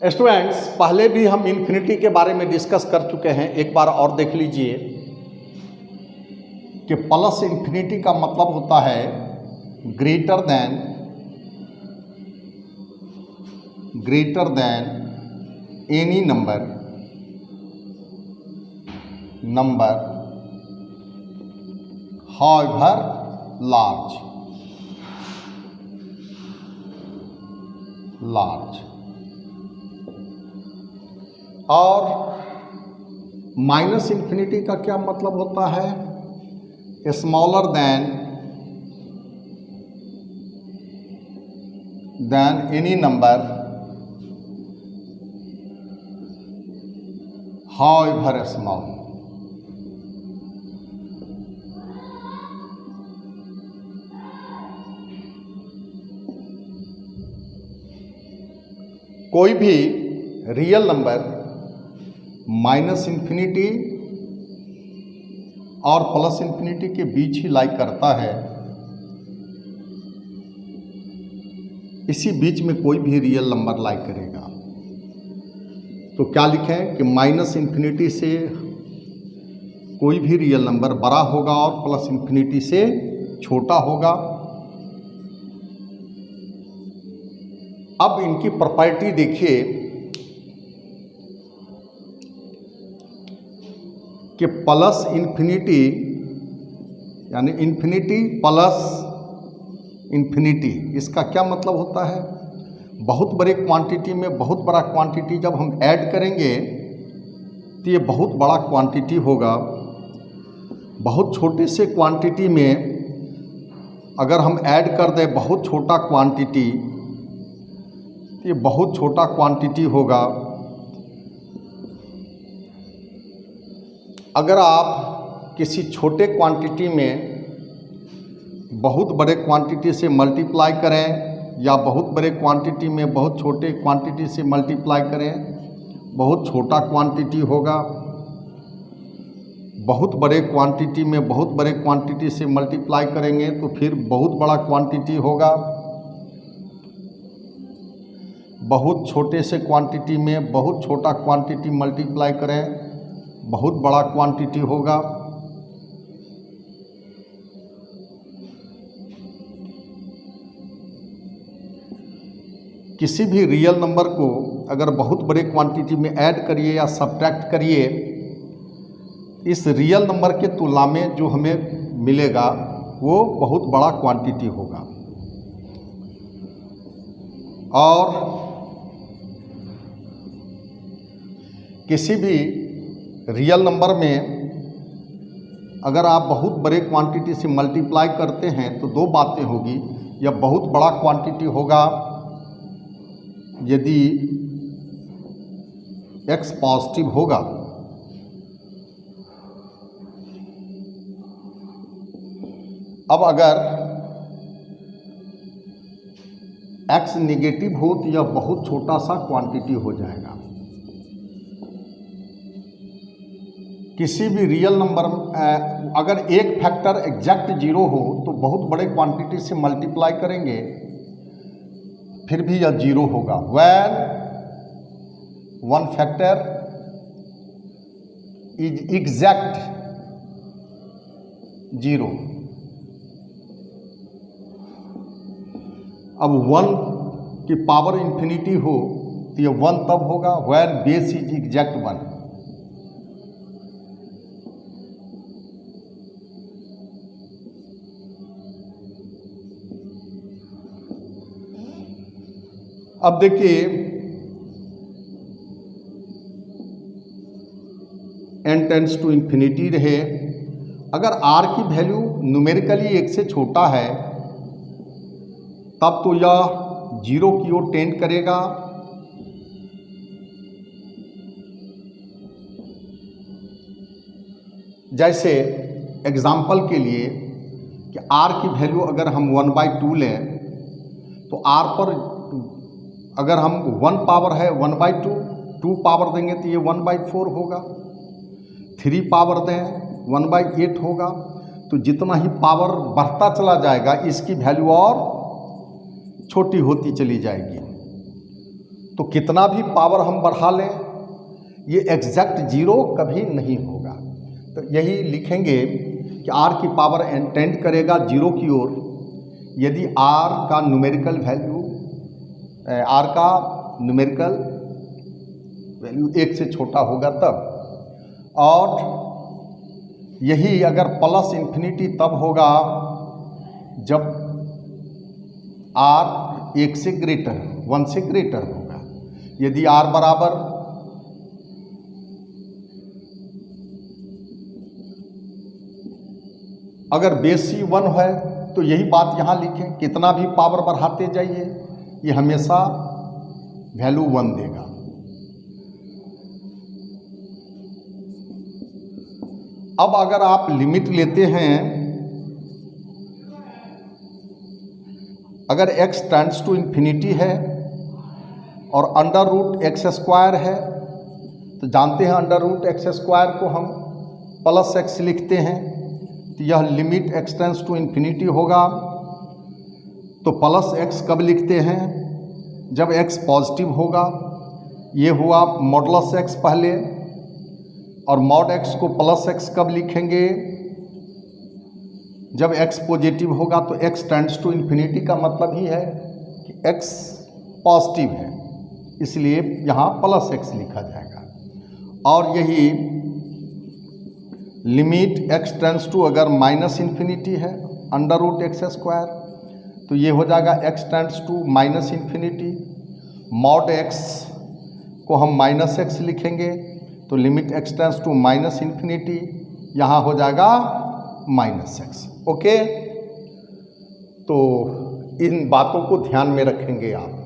Students, पहले भी हम इन्फिनिटी के बारे में डिस्कस कर चुके हैं। एक बार और देख लीजिए कि प्लस इन्फिनिटी का मतलब होता है greater than any number however large. और माइनस इन्फिनिटी का क्या मतलब होता है? Smaller than any number however small. कोई भी रियल नंबर माइनस इन्फिनिटी और प्लस इन्फिनिटी के बीच ही लाई करता है। इसी बीच में कोई भी रियल नंबर लाई करेगा। तो क्या लिखें कि माइनस इन्फिनिटी से कोई भी रियल नंबर बड़ा होगा और प्लस इन्फिनिटी से छोटा होगा। अब इनकी प्रॉपर्टी देखिए कि प्लस इन्फिनिटी यानी इन्फिनिटी प्लस इन्फिनिटी, इसका क्या मतलब होता है? बहुत बड़े क्वांटिटी में बहुत बड़ा क्वांटिटी जब हम ऐड करेंगे तो ये बहुत बड़ा क्वांटिटी होगा। बहुत छोटे से क्वांटिटी में अगर हम ऐड कर दें बहुत छोटा क्वांटिटी तो ये बहुत छोटा क्वांटिटी होगा। अगर आप किसी छोटे क्वांटिटी में बहुत बड़े क्वांटिटी से मल्टीप्लाई करें या बहुत बड़े क्वांटिटी में बहुत छोटे क्वांटिटी से मल्टीप्लाई करें, बहुत छोटा क्वांटिटी होगा। बहुत बड़े क्वांटिटी में बहुत बड़े क्वांटिटी से मल्टीप्लाई करेंगे तो फिर बहुत बड़ा क्वांटिटी होगा। बहुत छोटे से क्वांटिटी में बहुत छोटा क्वांटिटी मल्टीप्लाई करें, बहुत बड़ा क्वांटिटी होगा। किसी भी रियल नंबर को अगर बहुत बड़े क्वांटिटी में ऐड करिए या सब्ट्रैक्ट करिए, इस रियल नंबर के तुलना में जो हमें मिलेगा वो बहुत बड़ा क्वांटिटी होगा। और किसी भी रियल नंबर में अगर आप बहुत बड़े क्वांटिटी से मल्टीप्लाई करते हैं तो दो बातें होगी। यह बहुत बड़ा क्वांटिटी होगा यदि x पॉजिटिव होगा, अब अगर x नेगेटिव हो तो यह बहुत छोटा सा क्वांटिटी हो जाएगा। किसी भी रियल नंबर अगर एक फैक्टर एग्जैक्ट 0 हो तो बहुत बड़े क्वांटिटी से मल्टीप्लाई करेंगे फिर भी यह 0 होगा। When one factor is exact 0। अब 1 की पावर इन्फिनिटी हो तो यह 1 तब होगा व्हेन बेस इज एग्जैक्ट 1। अब देखिए n टेंड्स टू इन्फिनिटी रहे, अगर r की वैल्यू न्यूमेरिकली 1 से छोटा है तब तो यह 0 की ओर टेंड करेगा। जैसे एग्जाम्पल के लिए कि r की वैल्यू अगर हम 1/2 लें तो r पर अगर हम 1 पावर है 1/2, 2 पावर देंगे तो ये 1/4 होगा, 3 पावर दें 1/8 होगा। तो जितना ही पावर बढ़ता चला जाएगा इसकी वैल्यू और छोटी होती चली जाएगी। तो कितना भी पावर हम बढ़ा लें ये एग्जैक्ट जीरो कभी नहीं होगा। तो यही लिखेंगे कि r की पावर n टेंड करेगा जीरो की ओर यदि r का न्यूमेरिकल वैल्यू एक से छोटा होगा तब, और यही अगर प्लस इन्फिनिटी तब होगा जब r एक से ग्रेटर 1 से ग्रेटर होगा। यदि r बराबर अगर बेस ही 1 है तो यही बात यहाँ लिखें, कितना भी पावर बढ़ाते जाइए ये हमेशा वैल्यू 1 देगा। अब अगर आप लिमिट लेते हैं, अगर x टेंड्स टू इन्फिनिटी है और अंडर रूट एक्स स्क्वायर है तो जानते हैं अंडर रूट एक्स स्क्वायर को हम प्लस एक्स लिखते हैं, तो यह limit x tends to infinity होगा। तो प्लस एक्स कब लिखते हैं? जब x पॉजिटिव होगा। ये हुआ मॉडुलस x पहले, और मॉड x को प्लस x कब लिखेंगे? जब x पॉजिटिव होगा। तो x टेंड्स टू इन्फिनिटी का मतलब ही है कि x पॉजिटिव है, इसलिए यहाँ प्लस x लिखा जाएगा। और यही लिमिट x टेंड्स टू अगर माइनस इन्फिनिटी है अंडर रूट एक्स स्क्वायर, तो ये हो जाएगा x tends to minus infinity. Mod x को हम माइनस x लिखेंगे, तो limit x tends to minus infinity, यहाँ हो जाएगा माइनस x। ओके, तो इन बातों को ध्यान में रखेंगे आप।